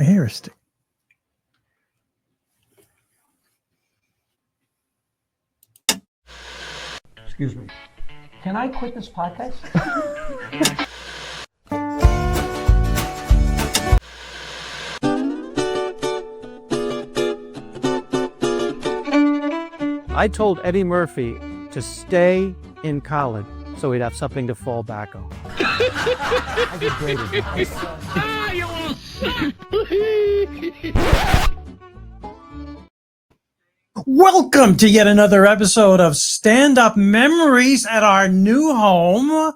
My hair is stick. Excuse me. Can I quit this podcast? I told Eddie Murphy to stay in college so he'd have something to fall back on. I did great advice. Welcome to yet another episode of Stand Up Memories at our new home.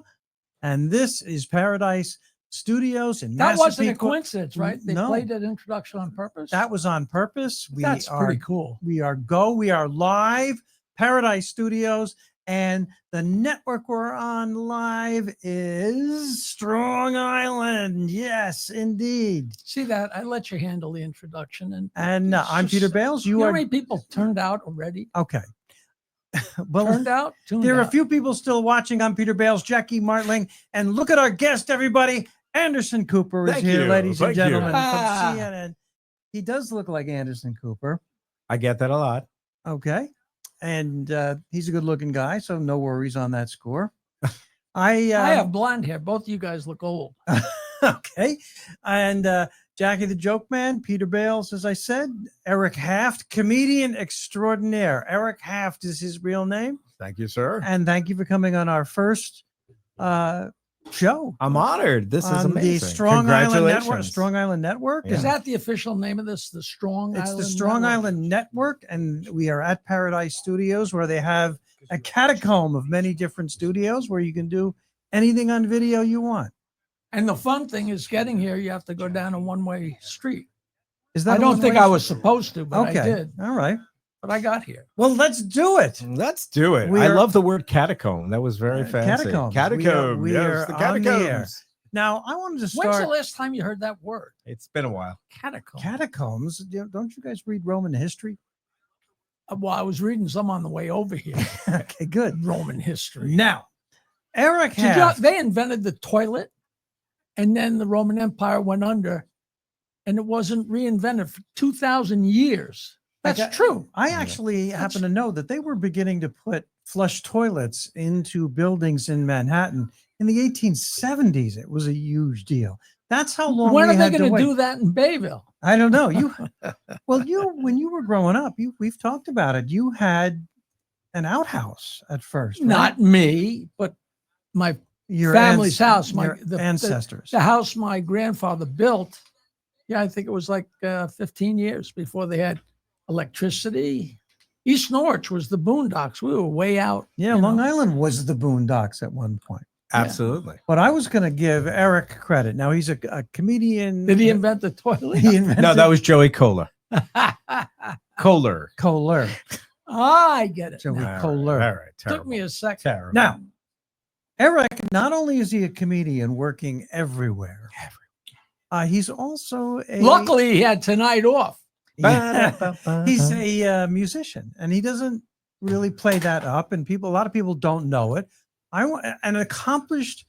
And this is Paradise Studios in That wasn't a Massapequa. coincidence, right? They No. played that introduction on purpose. That was on purpose. That's pretty cool. We are live, Paradise Studios, and the network we're on live is Strong Island. Yes, indeed. See that? I let you handle the introduction. And I'm Peter Bales. You know how many people turned out already? Okay. Well, Turned out? there are a out. few people still watching. I'm Peter Bales, Jackie Martling, and look at our guest, everybody. Anderson Cooper is Thank here, you. ladies and Thank gentlemen, you. from CNN. He does look like Anderson Cooper. I get that a lot. Okay. And he's a good-looking guy, so no worries on that score. I have blonde hair. Both of you guys look old. Okay. And Jackie the Joke Man, Peter Bales, as I said, Eric Haft, comedian extraordinaire. Eric Haft is his real name. Thank you, sir. And thank you for coming on our first show. I'm honored. This is On amazing. the Strong Island Network. Congratulations. Strong Island Network. Yeah. Is that the official name of this? The Strong It's Island the Strong Network? Island Network, and we are at Paradise Studios, where they have a catacomb of many different studios where you can do anything on video you want. And the fun thing is getting here, you have to go down a one-way street. Is that I a don't think one-way I was supposed to, but Okay. I did. All right. But I got here. Well, let's do it. Let's do it. We I are- love the word catacomb. That was very fancy. Catacombs. Catacomb. We yes, are the on the air. catacombs. Now, I wanted to When's the start last time you heard that word? It's been a while. Catacomb. catacombs. Don't you guys read Roman history? Well, I was reading some on the way over here. Okay, good. Roman history. Now, Eric Did you know, Haft. they invented the toilet, and then the Roman Empire went under, and it wasn't reinvented for 2,000 years. That's true. I actually happen to know that they were beginning to put flush toilets into buildings in Manhattan in the 1870s. It was a huge deal. That's how long. When we are they had to going to wait. do that in Bayville? I don't know. When you were growing up, we've talked about it. You had an outhouse at first, right? Not me, but my Your family's house. your The ancestors. the house my grandfather built. Yeah, I think it was like 15 years before they had electricity. East Norwich was the boondocks. We were way out. Yeah, you Long know. Island was the boondocks at one point. Absolutely. But I was going to give Eric credit. Now, he's a comedian. Did he invent the toilet? He invented No, that was Joey Kohler. Kohler. Kohler. I get it. Joey now. Kohler. All right. Terrible. Took me a second. Terrible. Now, Eric, not only is he a comedian working everywhere, he's also a. Luckily, he had tonight off. He's a musician, and he doesn't really play that up. And a lot of people don't know it. An accomplished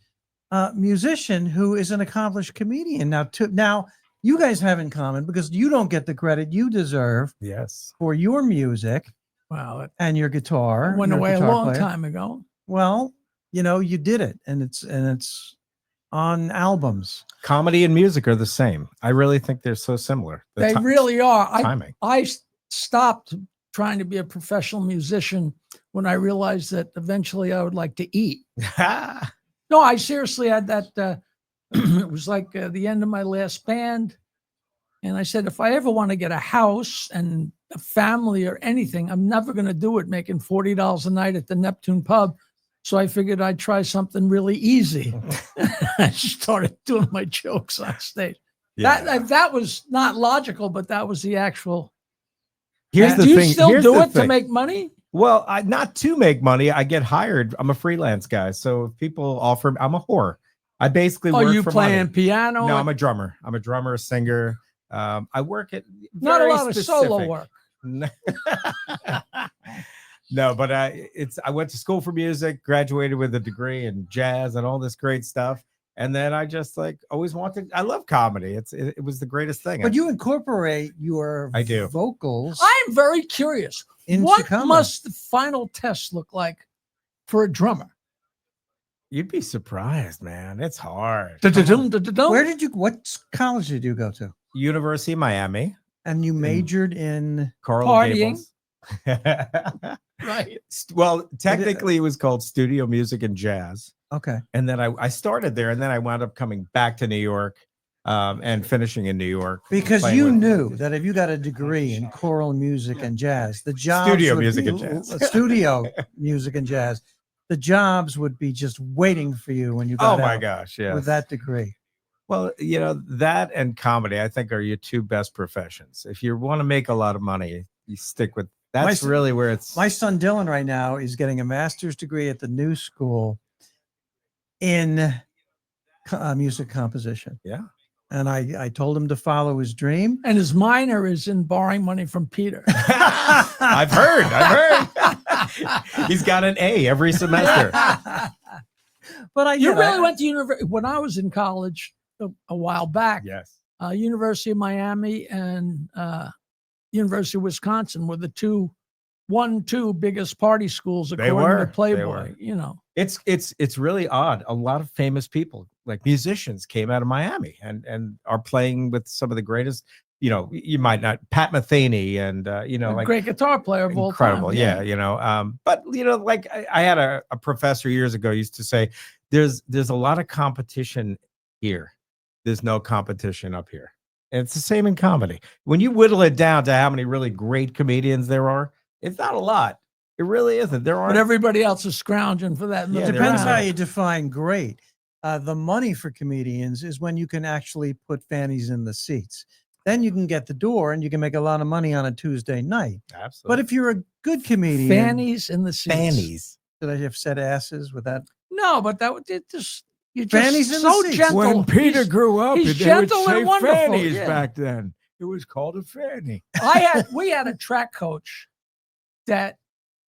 musician who is an accomplished comedian. Now, you guys have in common because you don't get the credit you deserve Yes. for your music Wow, it and your guitar. went your away a guitar long player. time ago. Well, you did it, and it's on albums. Comedy and music are the same. I really think they're so similar. The They really are. timing. I stopped trying to be a professional musician when I realized that eventually I would like to eat. No, I seriously had that. It was like the end of my last band. And I said, if I ever want to get a house and a family or anything, I'm never going to do it making $40 a night at the Neptune pub. So I figured I'd try something really easy. I started doing my jokes on stage. Yeah. That was not logical, but that was the actual. Here's the do you thing. still Here's do the it to thing. make money? Well, not to make money. I get hired. I'm a freelance guy. So if people offer, I'm a whore. I basically Oh, work you for playing money. piano? No, I'm a drummer. I'm a drummer, a singer. I work at not a very lot of solo specific- work. No, but I went to school for music, graduated with a degree in jazz and all this great stuff. And then I just like always wanted. I love comedy. It was the greatest thing. But you incorporate your I do. vocals. I'm very curious. Into What comedy. must the final test look like for a drummer? You'd be surprised, man. It's hard. What college did you go to? University of Miami. And you majored in Coral Partying. Gables. Right. Well, technically it was called Studio Music and Jazz. okay. And then I started there, and then I wound up coming back to New York and finishing in New York. Because playing you with- knew that if you got a degree in choral music and jazz, the jobs Studio would music be- and jazz. studio music and jazz, the jobs would be just waiting for you when you got Oh my out gosh, yeah. with that degree. Well, you know, that and comedy, I think, are your two best professions. If you want to make a lot of money, you stick with that's son- really where it's My son Dylan right now is getting a master's degree at the New School in music composition. Yeah. And I told him to follow his dream. And his minor is in borrowing money from Peter. I've heard. He's got an A every semester. But You really went to university. When I was in college a while back, Yes. University of Miami and University of Wisconsin were the two biggest party schools They according were. to They Playboy. were. You know, It's really odd. A lot of famous people, like musicians, came out of Miami and are playing with some of the greatest. You know, you might not Pat Metheny and you know, a like great guitar player of all time. incredible. Yeah, you know. But you know, like I had a professor years ago used to say, there's a lot of competition here. There's no competition up here. And it's the same in comedy. When you whittle it down to how many really great comedians there are, it's not a lot. It really isn't. There But aren't. everybody else is scrounging for that. Yeah, middle they're Depends not. how ground. you define great. The money for comedians is when you can actually put fannies in the seats. Then you can get the door and you can make a lot of money on a Tuesday night. Absolutely. But if you're a good comedian, Fannies in the seats. fannies. did I have said asses with that? No, but that would it just you just Fannies in the so seats. gentle. When Peter He's- grew up, he's they would gentle and say wonderful, fannies yeah. back then. It was called a fanny. we had a track coach that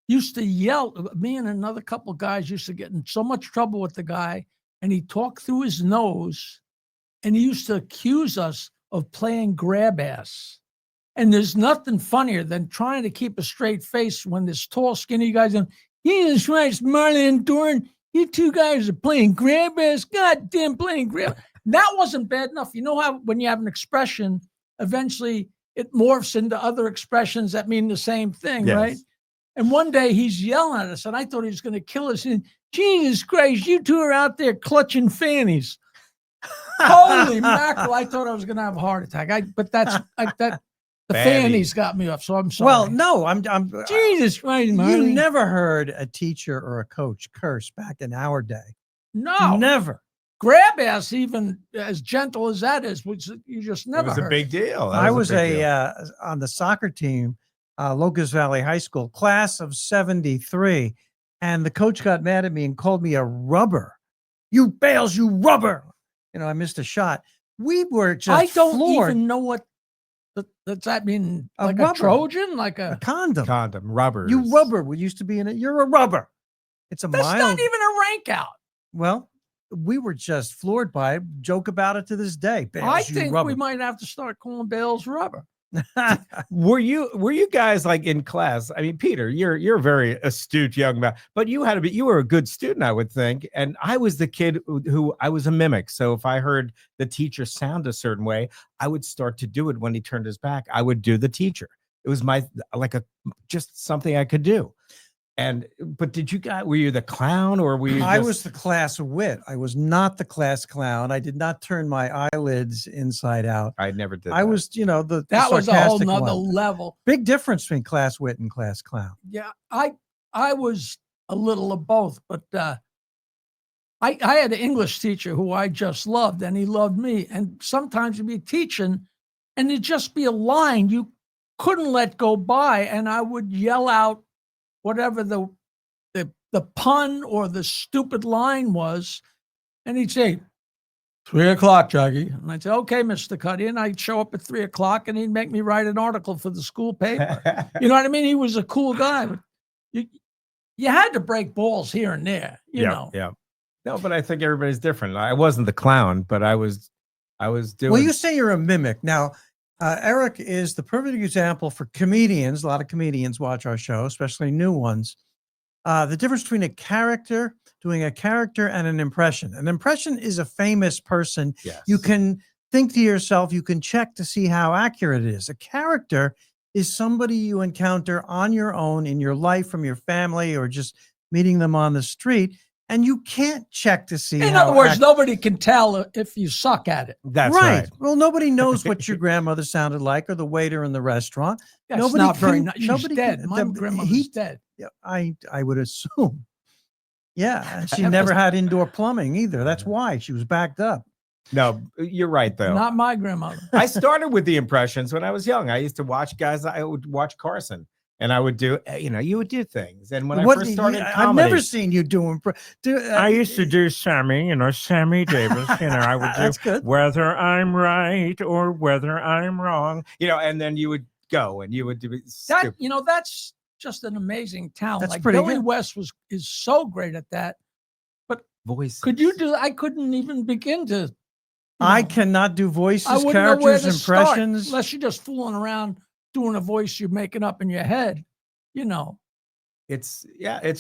used to yell. Me and another couple guys used to get in so much trouble with the guy, and he talked through his nose, and he used to accuse us of playing grab ass. And there's nothing funnier than trying to keep a straight face when this tall, skinny guy's going, Jesus Christ, Marlon and Doran, you two guys are playing grab ass. Goddamn, playing grab. That wasn't bad enough. You know how when you have an expression, eventually it morphs into other expressions that mean the same thing, Yes. right? And one day he's yelling at us, and I thought he was going to kill us. And Jesus Christ, you two are out there clutching fannies. Holy mackerel! I thought I was going to have a heart attack. The Fanny. fannies got me up, so I'm sorry. Well, no, I'm Jesus Christ, you Marty. never heard a teacher or a coach curse back in our day. No, Never. grab ass, even as gentle as that is, which you just It never was a heard. big deal. That I was a big deal. on the soccer team, Locust Valley High School, class of 73. And the coach got mad at me and called me a rubber. You Bales, you rubber. You know, I missed a shot. We were just I don't floored. even know what does that mean. A Like rubber. a Trojan, like A a. condom. Condom rubbers. You rubber. We used to be in it. You're a rubber. It's a That's mild. not even a rank out. Well, we were just floored by it. Joke about it to this day. Bales, I you think rubber. we might have to start calling Bales rubber. Were you guys like in class? I mean, Peter, you're a very astute young man, but you were a good student, I would think. And I was the kid who I was a mimic. So if I heard the teacher sound a certain way, I would start to do it. When he turned his back, I would do the teacher. It was just something I could do. But were you the clown or were you? I was the class wit. I was not the class clown. I did not turn my eyelids inside out. I never did. I that. was, the That was a whole sarcastic nother one. level. Big difference between class wit and class clown. Yeah, I was a little of both, but I had an English teacher who I just loved, and he loved me. And sometimes he'd be teaching, and it'd just be a line you couldn't let go by, and I would yell out whatever the pun or the stupid line was, and he'd say, 3 o'clock, Jackie. And I'd say, okay, Mr. Cuddy. And I'd show up at 3 o'clock and he'd make me write an article for the school paper. You know what I mean? He was a cool guy. But you had to break balls here and there, you know. Yeah. No, but I think everybody's different. I wasn't the clown, but I was doing. Well, you say you're a mimic. Now, Eric is the perfect example for comedians. A lot of comedians watch our show, especially new ones. The difference between doing a character and an impression. An impression is a famous person. Yes. You can think to yourself, you can check to see how accurate it is. A character is somebody you encounter on your own in your life from your family or just meeting them on the street. And you can't check to see. In other words, nobody can tell if you suck at it. That's right. Well, nobody knows what your grandmother sounded like or the waiter in the restaurant. That's Nobody not very can- nice. She's nobody dead. can- My the- grandmother's he- dead. Yeah, I would assume. Yeah, and she have never to- had indoor plumbing either. That's why she was backed up. No, you're right though. Not my grandmother. I started with the impressions when I was young. I used to watch guys. I would watch Carson, and I would do. You would do things. And when I first started I've comedy, never seen you do. I used to do Sammy, Sammy Davis. I would do That's good. whether I'm right or whether I'm wrong. and then you would go and you would do That stupid. that's just an amazing talent. That's Like pretty Billy good. West is so great at that. voice. Could you do? I couldn't even begin to. I cannot do voices, I wouldn't know where characters, to start impressions. unless you're just fooling around doing a voice you're making up in your head. It's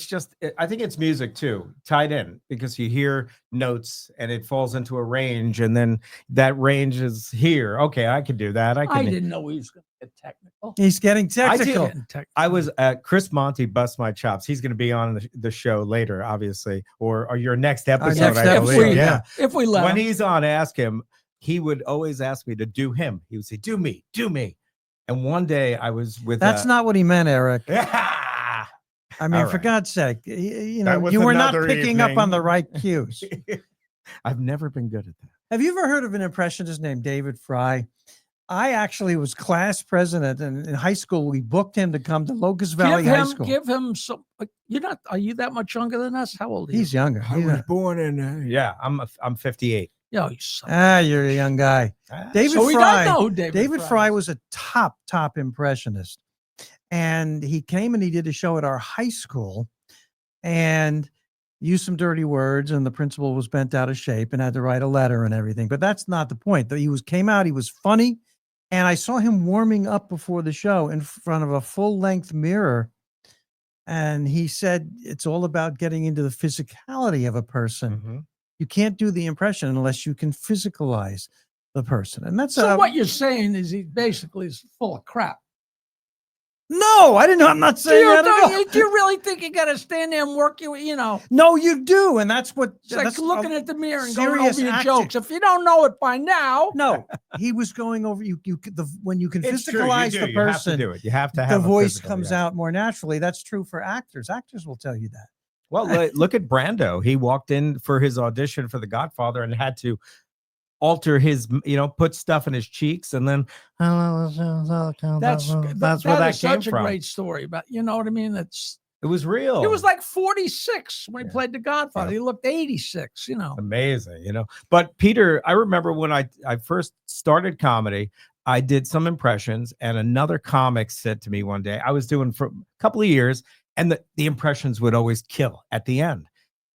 just. I think it's music too, tied in because you hear notes and it falls into a range, and then that range is here. Okay, I could do that. I I can. didn't know he was going to get technical. He's getting I do. technical. Getting technical. I was at Chris Monty Bust My Chops. He's going to be on the show later, obviously, or your next episode. next I episode, believe. yeah. If we let When him. he's on, ask him. He would always ask me to do him. He would say, "Do me, do me." And one day I was with. That's not what he meant, Eric. Yeah. I mean, All for right. God's sake, That was you were not another picking up on evening. the right cues. I've never been good at that. Have you ever heard of an impressionist named David Fry? I actually was class president, and in high school, we booked him to come to Locust Valley High School. Give him some. You're not. Are you that much younger than us? How old are you? He's younger. I was born in. Yeah, I'm 58. Yo, you son. You're a young guy. David So we Fry. don't know who David Fry was a top impressionist. And he came and he did a show at our high school and used some dirty words, and the principal was bent out of shape and had to write a letter and everything. But that's not the point. He came out, he was funny, and I saw him warming up before the show in front of a full-length mirror. And he said it's all about getting into the physicality of a person. Mhm. You can't do the impression unless you can physicalize the person. And that's So what you're saying is he basically is full of crap. No, I didn't know. I'm not Do saying that at all. you really think you got to stand there and work No, you do, and that's what. It's like that's looking at the mirror and going serious over your acting. jokes. If you don't know it by now, No, he was going over when you can It's true, you physicalize do. the You have to person, do it. You have to have the a voice physical, comes yeah. out more naturally. That's true for actors. Actors will tell you that. Well, look at Brando. He walked in for his audition for The Godfather and had to alter his, put stuff in his cheeks, and then that's where that is came such a from. great story. But you know what I mean? It was real. He was like 46 when he Yeah. played The Godfather. Yeah. He looked 86. amazing, But Peter, I remember when I first started comedy, I did some impressions, and another comic said to me one day, I was doing for a couple of years, and the impressions would always kill at the end.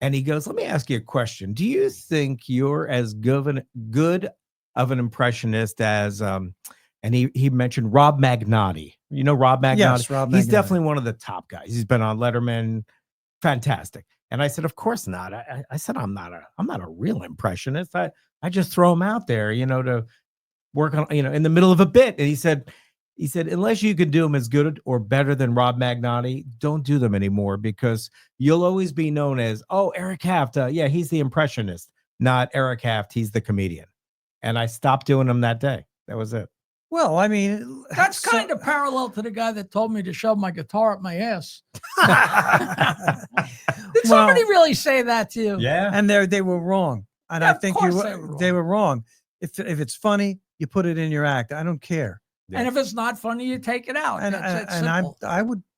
And he goes, "Let me ask you a question. Do you think you're as good of an impressionist as and he mentioned Rob Magnotti. You know Rob Magnotti? Yes, Rob He's Magnotti. definitely one of the top guys. He's been on Letterman. Fantastic. And I said, of course not. I said, I'm not a real impressionist. I just throw him out there, to work on, in the middle of a bit. And he said, unless you can do them as good or better than Rob Magnotti, don't do them anymore, because you'll always be known as, oh, Eric Haft. Yeah, he's the impressionist, not Eric Haft. He's the comedian. And I stopped doing them that day. That was it. Well, I mean, That's kind of parallel to the guy that told me to shove my guitar up my ass. Did somebody really say that to you? Yeah. and they were wrong. And Yeah, I of think course they were wrong. If it's funny, you put it in your act. I don't care. And if it's not funny, you take it out. And That's and simple.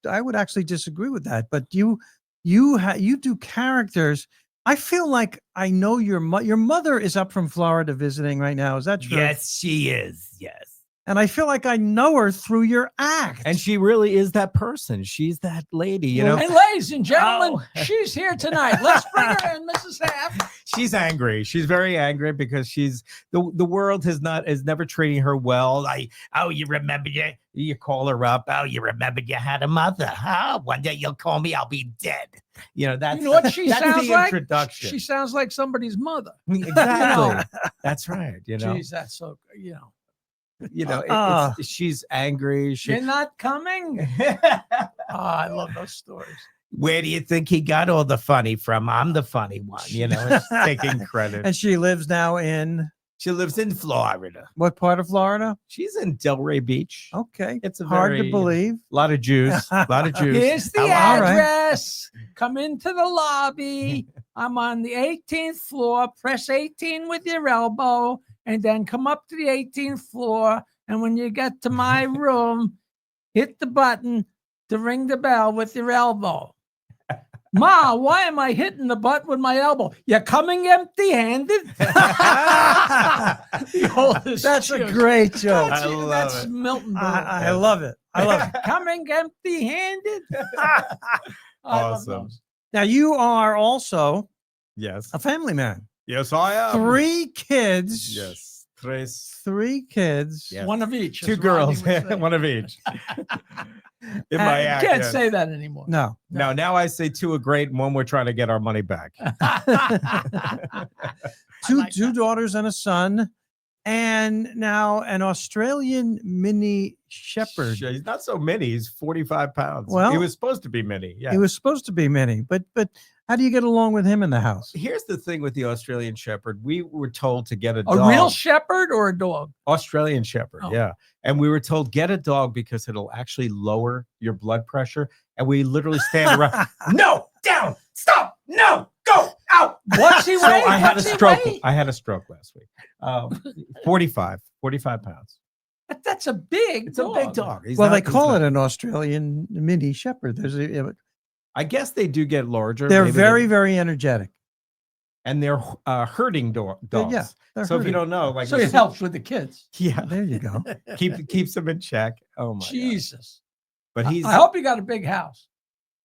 I would actually disagree with that. But you do characters. I feel like I know your mother is up from Florida visiting right now. Is that true? Yes, she is. Yes. and I feel like I know her through your act. And she really is that person. She's that lady, you know. And ladies and gentlemen, Oh. she's here tonight. Let's bring her in, Mrs. Haft. She's angry. She's very angry because she's the world is never treating her well. Like, oh, you remember you call her up. Oh, you remember you had a mother. Oh, one day you'll call me, I'll be dead. You know, that's You know what she that's sounds the like? introduction. She sounds like somebody's mother. Exactly. That's right. You know, Jeez, that's so, she's angry. You're not coming? I love those stories. Where do you think he got all the funny from? I'm the funny one, you know, it's taking credit. And she lives now in She lives in Florida. what part of Florida? She's in Delray Beach. Okay. It's a hard very, to believe. A lot of Jews. A lot of Jews. Here's the All right. address. Come into the lobby. I'm on the 18th floor. Press 18 with your elbow, and then come up to the 18th floor. And when you get to my room, hit the button to ring the bell with your elbow. Ma, why am I hitting the button with my elbow? You're coming empty-handed? The oldest That's a Jew. great joke. I love That's it. Milton Berle. I love it. I love it. Coming empty-handed? I love Awesome. those. Now you are also Yes. a family man. Yes, I am. 3 kids. Yes. Tres. 3 kids. Yes. One of each. 2 as girls. Rodney would say. One of each. In my You act. can't yes. say that anymore. No. No, now I say 2 are great and 1 we're trying to get our money back. Two like that. daughters and a son, and now an Australian mini shepherd. He's not so mini. He's 45 pounds. Well, he was supposed to be mini. Yeah. He was supposed to be mini, but how do you get along with him in the house? Here's the thing with the Australian Shepherd. We were told to get a A dog. real shepherd or a dog? Australian Shepherd, Oh. yeah. And we were told get a dog because it'll actually lower your blood pressure. And we literally stand around. No, down, stop, no, go, out. What's he So weigh? I had a What's he stroke. weigh? I had a stroke last week. 45 pounds. That's a big It's dog. a big dog. Well, they call it an Australian mini shepherd. I guess they do get larger. They're Maybe very, very energetic. and they're herding dogs. Yeah, they're So if you herding. don't know, like So it helps with the kids. yeah, There you go. keeps them in check. Oh my God. Jesus. But he's I hope you got a big house.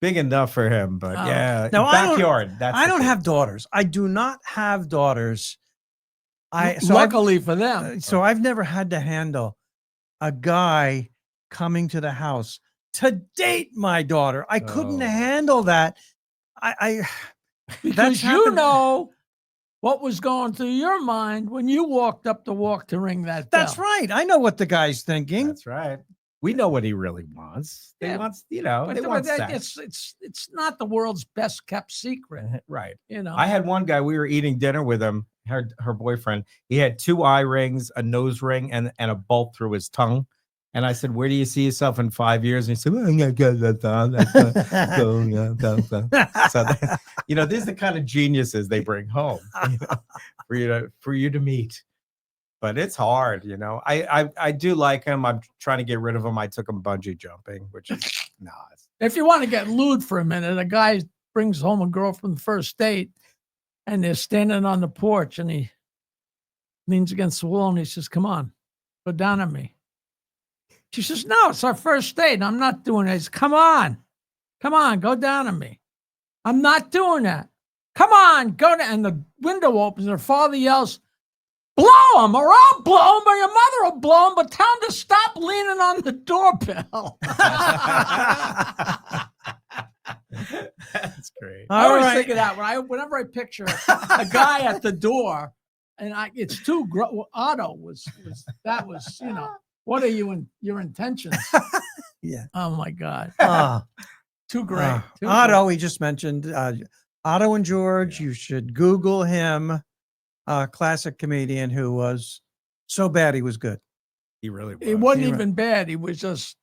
big enough for him. But Oh. yeah, No, I don't- backyard. That's I the don't thing. have daughters. I do not have daughters. So I've- Luckily for them. So I've never had to handle a guy coming to the house to date my daughter. I couldn't Oh. handle that. I Because you happened- know what was going through your mind when you walked up the walk to ring that bell. That's right. I know what the guy's thinking. That's right. We know what he really wants. They Yeah. wants, But they want sex. it's not the world's best kept secret. Right. You know. I had one guy, we were eating dinner with him, her boyfriend. He had 2 eye rings, a nose ring, and a bolt through his tongue. And I said, where do you see yourself in 5 years? And he said, well, I'm gonna get that done. So, these are the kind of geniuses they bring home for you to meet. But it's hard, I do like him. I'm trying to get rid of him. I took him bungee jumping, which is If you want to get lewd for a minute, a guy brings home a girl from the first date and they're standing on the porch and he leans against the wall and he says, come on, go down on me. She says, no, it's our first date. And I'm not doing it. He says, come on, go down on me. I'm not doing that. Come on, go down. And the window opens and her father yells, blow him or I'll blow him or your mother will blow him, but tell him to stop leaning on the doorbell. That's great. I All always right. think of that whenever I picture a guy at the door, and it's too Otto was what are your intentions? Yeah. Oh my God, Ah, too great. Too Otto, we just mentioned Otto and George. You should Google him. A classic comedian who was so bad he was good. He really was. It wasn't You're even bad. He was just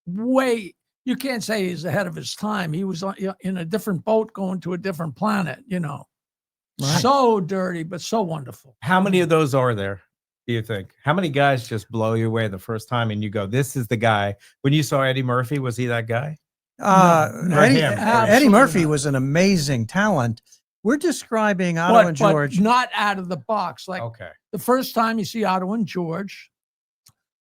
way. You can't say he's ahead of his time. He was in a different boat going to a different planet. Right. So dirty, but so wonderful. How many of those are there, do you think? How many guys just blow you away the first time and you go, this is the guy? When you saw Eddie Murphy, was he that guy? No, Eddie, him. Eddie Absolutely Murphy not. was an amazing talent. We're describing Otto and George. but not out of the box. Like Okay. the first time you see Otto and George,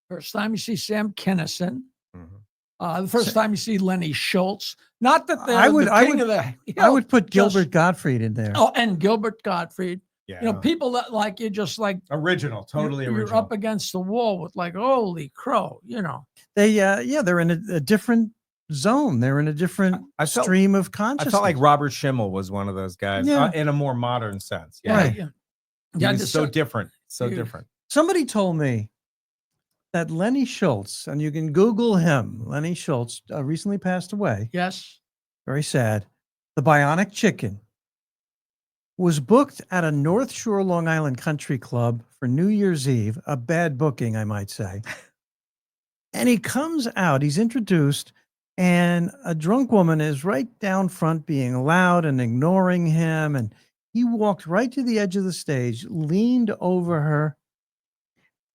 First time you see Sam Kinison. Mhm. The first time you see Lenny Schultz. Not that they're I would- the I king would- of the I would put just- Gilbert Gottfried in there. Oh, and Gilbert Gottfried. Yeah. You know, people that like you just like Original, totally you're original. up against the wall with like, holy crow, you know. They, they're in a different zone. They're in a different I felt- stream of I consciousness. felt like Robert Schimmel was one of those guys Yeah. in a more modern sense. Yeah, Right. yeah. He Yeah, was just so different, so you- different. Somebody told me that Lenny Schultz, and you can Google him, Lenny Schultz, recently passed away. yes. Very sad. The Bionic Chicken was booked at a North Shore, Long Island country club for New Year's Eve, a bad booking, I might say. And he comes out, he's introduced, and a drunk woman is right down front being loud and ignoring him. And he walked right to the edge of the stage, leaned over her,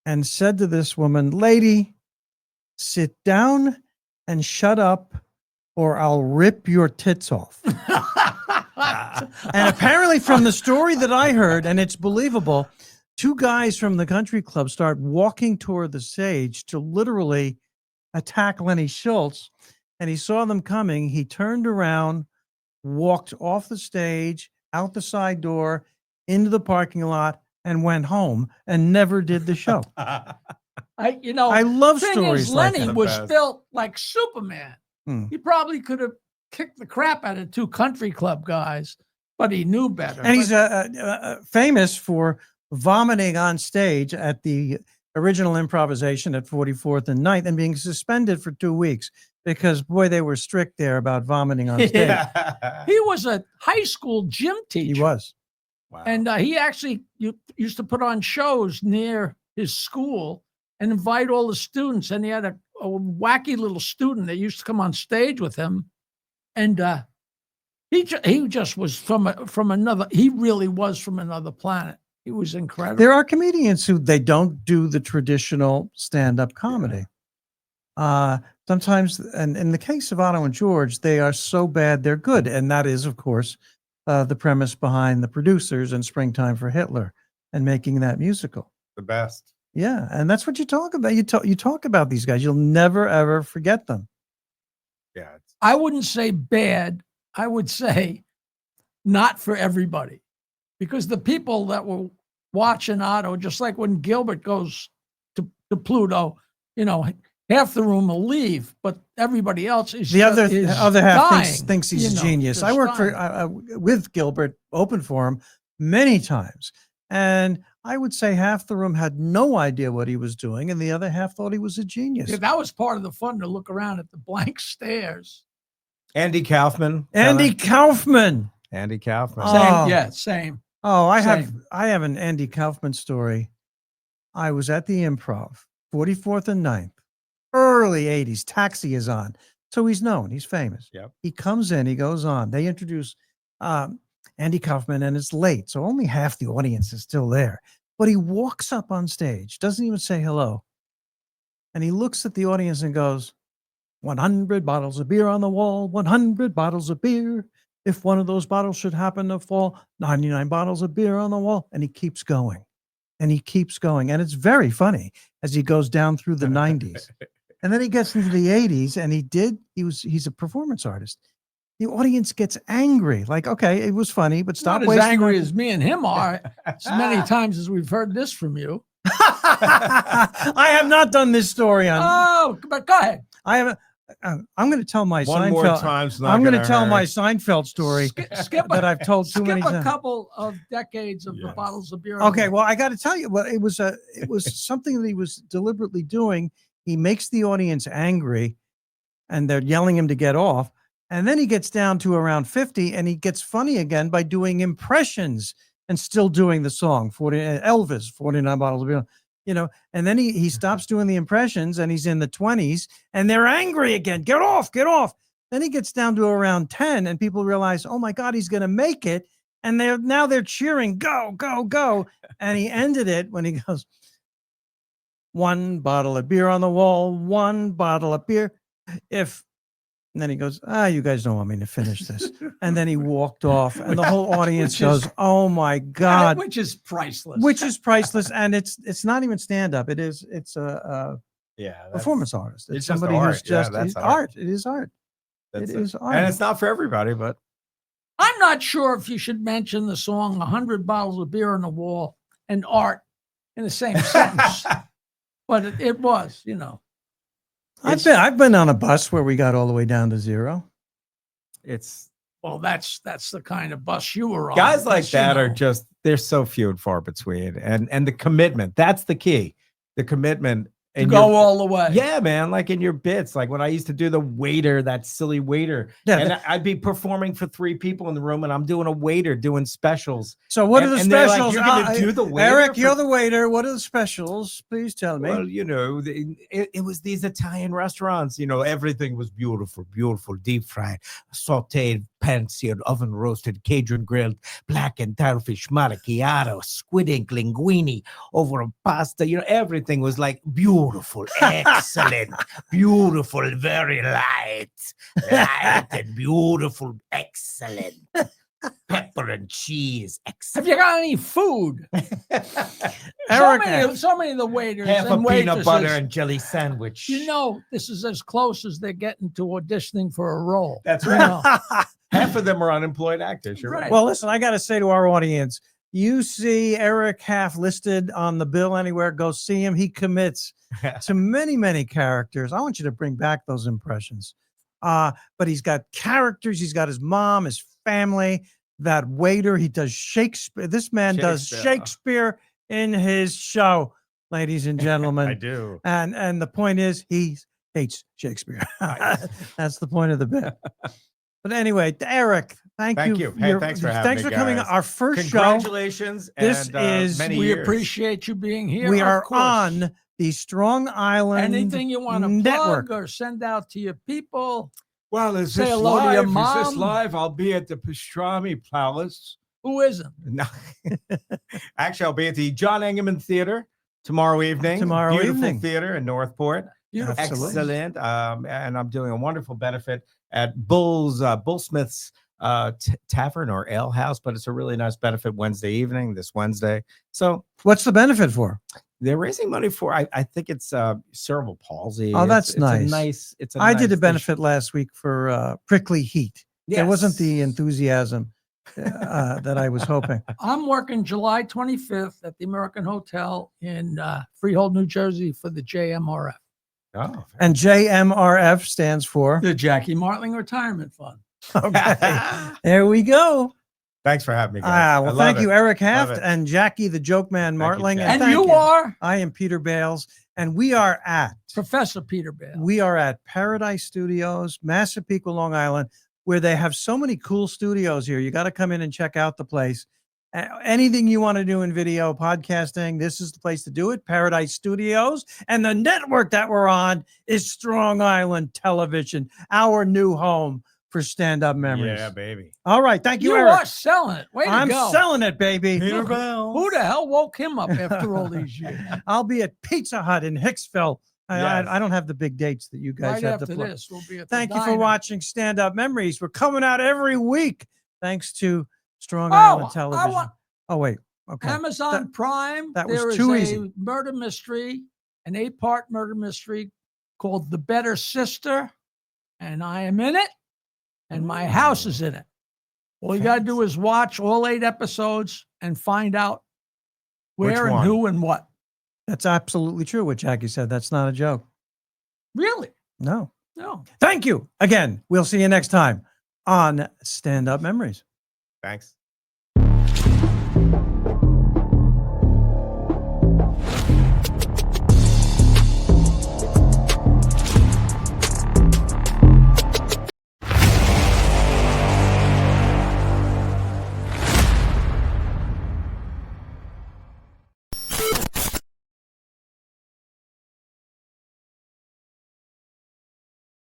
and said to this woman, "Lady, sit down and shut up, or I'll rip your tits off." And apparently, from the story that I heard, and it's believable, two guys from the country club start walking toward the stage to literally attack Lenny Schultz. And he saw them coming. He turned around, walked off the stage, out the side door, into the parking lot, and went home and never did the show. You know, I love thing stories is, like Lenny that. was best. built like Superman. Hmm. He probably could have kicked the crap out of two country club guys, but he knew better. And he's But- famous for vomiting on stage at the original improvisation at 44th and 9th and being suspended for 2 weeks because, boy, they were strict there about vomiting on stage. Yeah. he was a high school gym teacher. He was. Wow. And he actually used to put on shows near his school and invite all the students. And he had a wacky little student that used to come on stage with him. And he just was from another. He really was from another planet. He was incredible. There are comedians who they don't do the traditional stand-up comedy. Sometimes, and in the case of Otto and George, they are so bad they're good. And that is, of course, the premise behind the producers and Springtime for Hitler and making that musical. The best. Yeah, and that's what you talk about. You talk about these guys. You'll never ever forget them. Yeah. I wouldn't say bad. I would say not for everybody, because the people that were watching Otto, just like when Gilbert goes to Pluto, you know, half the room will leave, but everybody else is The other half dying, thinks he's you a know, genius. I just worked dying. with Gilbert, open for him many times, and I would say half the room had no idea what he was doing, and the other half thought he was a genius. Yeah, that was part of the fun, to look around at the blank stares. Andy Kaufman. Andy Kaufman. Andy Kaufman. Oh. Same, yeah, same. Oh, I Same. have an Andy Kaufman story. I was at the Improv, 44th and 9th, early 80s. Taxi is on. So he's known. He's famous. Yep. He comes in, he goes on. They introduce Andy Kaufman, and it's late. So only half the audience is still there. But he walks up on stage, doesn't even say hello. And he looks at the audience and goes, 100 bottles of beer on the wall, 100 bottles of beer. If one of those bottles should happen to fall, 99 bottles of beer on the wall. And he keeps going. And he keeps going. And it's very funny as he goes down through the 90s. And then he gets into the 80s, and he's a performance artist. The audience gets angry. Like, okay, it was funny, but stop Not as wasting angry my- as me and him are as many times as we've heard this from you. I have not done this story on. Oh, but go ahead. I haven't. I'm going to tell my One more Seinfeld. time's not I'm going to gonna tell hurt. my Seinfeld story Skip that I've told too skip many a times. couple of decades of the Yes. bottles of beer. Okay, well, I got to tell you, well, it was something that he was deliberately doing. He makes the audience angry, and they're yelling him to get off. And then he gets down to around 50, and he gets funny again by doing impressions and still doing the song. Elvis, 49 bottles of beer. You know, and then he stops doing the impressions, and he's in the 20s, and they're angry again. Get off, get off. Then he gets down to around 10, and people realize, oh my God, he's going to make it. And they're cheering, go, go, go. And he ended it when he goes, 1 bottle of beer on the wall, 1 bottle of beer. And then he goes, you guys don't want me to finish this. And then he walked off, and the whole audience goes, oh my God. which is priceless. Which is priceless, and it's not even stand up. It's a Yeah, that's- performance artist. It's it's just somebody who's art. Yeah, just that's it's art. art. It is art. that's It is art. and it's not for everybody, but I'm not sure if you should mention the song 100 Bottles of Beer on the Wall and art in the same sentence. But it was, you know. I've been on a bus where we got all the way down to zero. it's Well, that's the kind of bus you were on. guys like because, you that are know, just they're so few and far between, and the commitment, that's the key, the commitment, to and go all the way. yeah, man, like in your bits, like when I used to do the waiter, that silly waiter, Yeah, and I'd be performing for 3 people in the room, and I'm doing a waiter doing specials. So what And- are the and they're like, specials? "You're gonna do the waiter Eric, for-" you're the waiter. What are the specials? Please tell me. Well, you know, it was these Italian restaurants. You know, everything was beautiful, beautiful, deep fried, sautéed, pan-seared, oven roasted, Cajun grilled, black and tarfish, macchiato, squid ink, linguine over a pasta. You know, everything was like beautiful, excellent, beautiful, very light and beautiful, excellent. Pepper and cheese, Have excellent. you got any food? Eric, So many of the waiters Half a and peanut butter waitresses, and jelly sandwich. you know, this is as close as they're getting to auditioning for a role. That's You right. know, Half of them are unemployed actors. You're right. Right. well, listen, I got to say to our audience, you see Eric Haft listed on the bill anywhere, go see him. He commits to many, many characters. I want you to bring back those impressions. But he's got characters. He's got his mom, his family, that waiter. He does Shakespeare. This man does Shakespeare. Shakespeare in his show, ladies and gentlemen. I do. And the point is, he hates Shakespeare. That's the point of the bit. But anyway, Eric, thank you. Hey, thanks for having Thanks me, for coming. guys. Our first show. Congratulations. This and, is- many we years. appreciate you being here. We of are course. on the Strong Island Anything you want to Network. plug or send out to your people? Well, is Say this hello to live? your Is this mom. live? I'll be at the Pastrami Palace. Who isn't? No. Actually, I'll be at the John Engelman Theater tomorrow evening. Tomorrow Beautiful evening. theater in Northport. Beautiful. Absolutely. Excellent. And I'm doing a wonderful benefit at Bullsmith's Tavern or Ale House, but it's a really nice benefit Wednesday evening, this Wednesday. So What's the benefit for? they're raising money for, I think it's cerebral palsy. Oh, that's nice. It's a I did a nice- benefit last week for prickly heat. It wasn't the Yes. enthusiasm that I was hoping. I'm working July 25th at the American Hotel in Freehold, New Jersey for the JMRF, Oh, And JMRF stands for. the Jackie Martling Retirement Fund. Okay, there we go. thanks for having me, guys. Well, I love thank it. you, Eric Love Haft it. and Jackie, the joke man, Thank you, Martling. Jack. And thank you are I am Peter Bales, and we are at Professor Peter Bales. Paradise Studios, Massapequa, Long Island, where they have so many cool studios here. You got to come in and check out the place. Anything you want to do in video podcasting, this is the place to do it. Paradise Studios. And the network that we're on is Strong Island Television, our new home for stand-up memories. Yeah, baby. All right. Thank you, You Eric. are selling it. Way to I'm go. selling it, baby. Peter Who the hell woke him up after all these years? I'll be at Pizza Hut in Hicksville. Yes. I don't have the big dates that you guys Right have to after play. this, we'll be at the Thank you for diner. watching Stand Up Memories. We're coming out every week thanks to Strong Oh, Island I Television. want Oh, wait. Okay. Amazon Prime. that was there is too a easy. murder mystery, an 8-part murder mystery called The Better Sister, and I am in it, and my house is in it. All you got to do is watch all 8 episodes and find out Which where and one? who and what. That's absolutely true what Jackie said. That's not a joke. Really? No. No. Thank you. Again, we'll see you next time on Stand Up Memories. Thanks.